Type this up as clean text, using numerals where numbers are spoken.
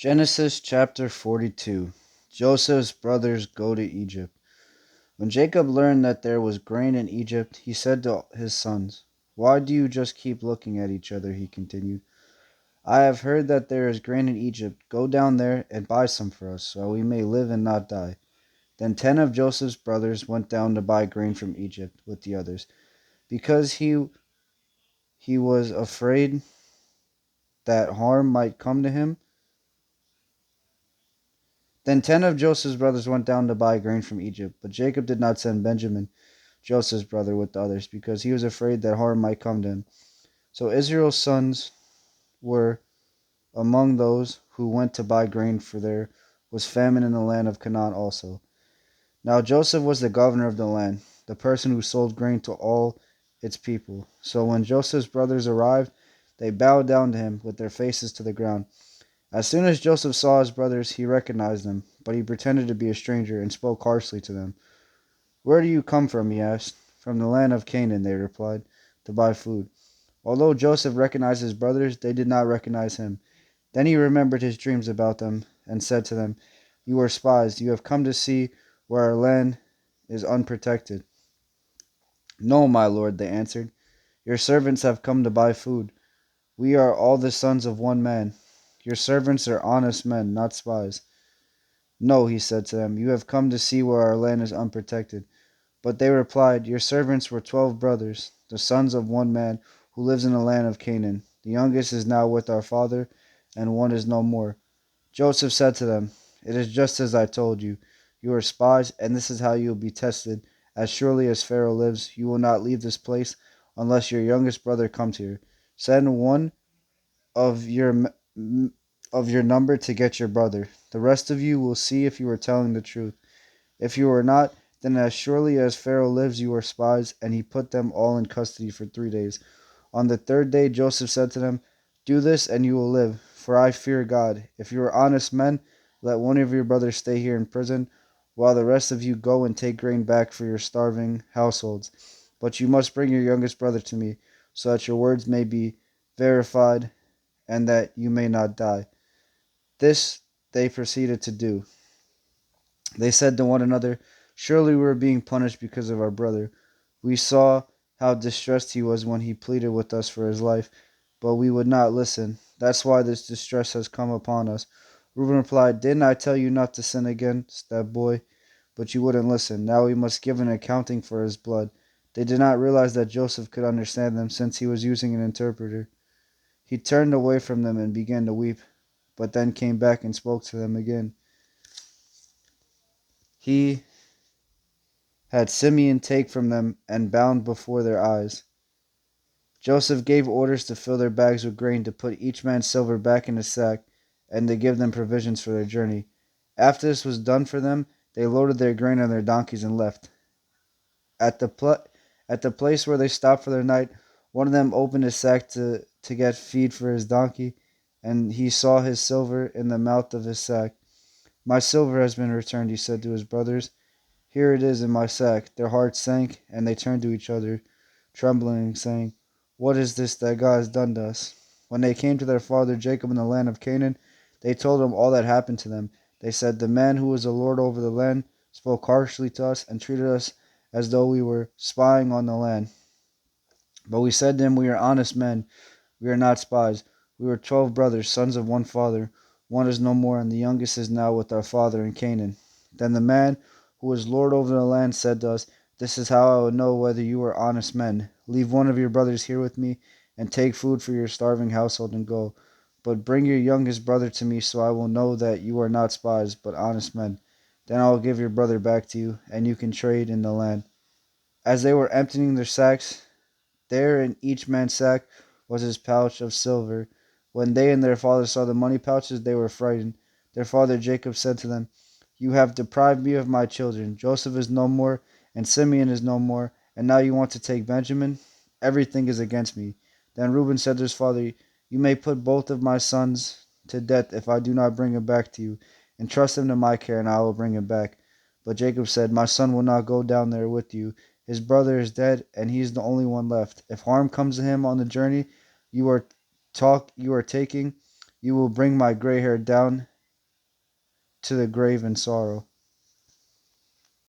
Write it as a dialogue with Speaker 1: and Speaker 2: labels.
Speaker 1: Genesis chapter 42. Joseph's brothers go to Egypt. When Jacob learned that there was grain in Egypt, he said to his sons, "Why do you just keep looking at each other?" he continued. "I have heard that there is grain in Egypt. Go down there and buy some for us, so we may live and not die." Then 10 of Joseph's brothers went down to buy grain from Egypt with the others, because he was afraid that harm might come to him. Then 10 of Joseph's brothers went down to buy grain from Egypt, but Jacob did not send Benjamin, Joseph's brother, with the others, because he was afraid that harm might come to him. So Israel's sons were among those who went to buy grain, for there was famine in the land of Canaan also. Now Joseph was the governor of the land, the person who sold grain to all its people. So when Joseph's brothers arrived, they bowed down to him with their faces to the ground. As soon as Joseph saw his brothers, he recognized them, but he pretended to be a stranger and spoke harshly to them. "Where do you come from?" he asked. "From the land of Canaan," they replied, "to buy food." Although Joseph recognized his brothers, they did not recognize him. Then he remembered his dreams about them and said to them, "You are spies. You have come to see where our land is unprotected." "No, my lord," they answered. "Your servants have come to buy food. We are all the sons of one man. Your servants are honest men, not spies." "No," he said to them, "you have come to see where our land is unprotected." But they replied, "Your servants were 12 brothers, the sons of one man, who lives in the land of Canaan. The youngest is now with our father, and one is no more." Joseph said to them, "It is just as I told you. You are spies, and this is how you will be tested. As surely as Pharaoh lives, you will not leave this place unless your youngest brother comes here. Send one of your of your number to get your brother. The rest of you will see if you are telling the truth. If you are not, then as surely as Pharaoh lives, you are spies." And he put them all in custody for 3 days. On the third day, Joseph said to them, "Do this, and you will live, for I fear God. If you are honest men, let one of your brothers stay here in prison, while the rest of you go and take grain back for your starving households. But you must bring your youngest brother to me, so that your words may be verified, and that you may not die." This they proceeded to do. They said to one another, "Surely we are being punished because of our brother. We saw how distressed he was when he pleaded with us for his life, but we would not listen. That's why this distress has come upon us." Reuben replied, "Didn't I tell you not to sin against that boy? But you wouldn't listen. Now we must give an accounting for his blood." They did not realize that Joseph could understand them, since he was using an interpreter. He turned away from them and began to weep, but then came back and spoke to them again. He had Simeon take from them and bound before their eyes. Joseph gave orders to fill their bags with grain, to put each man's silver back in his sack, and to give them provisions for their journey. After this was done for them, they loaded their grain on their donkeys and left. At the place where they stopped for their night, one of them opened his sack to get feed for his donkey, and he saw his silver in the mouth of his sack. "My silver has been returned," he said to his brothers. "Here it is in my sack." Their hearts sank, and they turned to each other, trembling, saying, "What is this that God has done to us?" When they came to their father Jacob in the land of Canaan, they told him all that happened to them. They said, "The man who was the lord over the land spoke harshly to us and treated us as though we were spying on the land. But we said to him, 'We are honest men. We are not spies. We were 12 brothers, sons of one father. One is no more, and the youngest is now with our father in Canaan.' Then the man who was lord over the land said to us, 'This is how I will know whether you are honest men. Leave one of your brothers here with me, and take food for your starving household and go. But bring your youngest brother to me, so I will know that you are not spies, but honest men. Then I will give your brother back to you, and you can trade in the land.' As they were emptying their sacks, there in each man's sack was his pouch of silver. When they and their father saw the money pouches, they were frightened. Their father Jacob said to them, 'You have deprived me of my children. Joseph is no more, and Simeon is no more, and now you want to take Benjamin? Everything is against me.' Then Reuben said to his father, 'You may put both of my sons to death if I do not bring him back to you. Entrust him to my care, and I will bring him back.' But Jacob said, 'My son will not go down there with you. His brother is dead, and he is the only one left. If harm comes to him on the journey you are taking, you will bring my gray hair down to the grave in sorrow.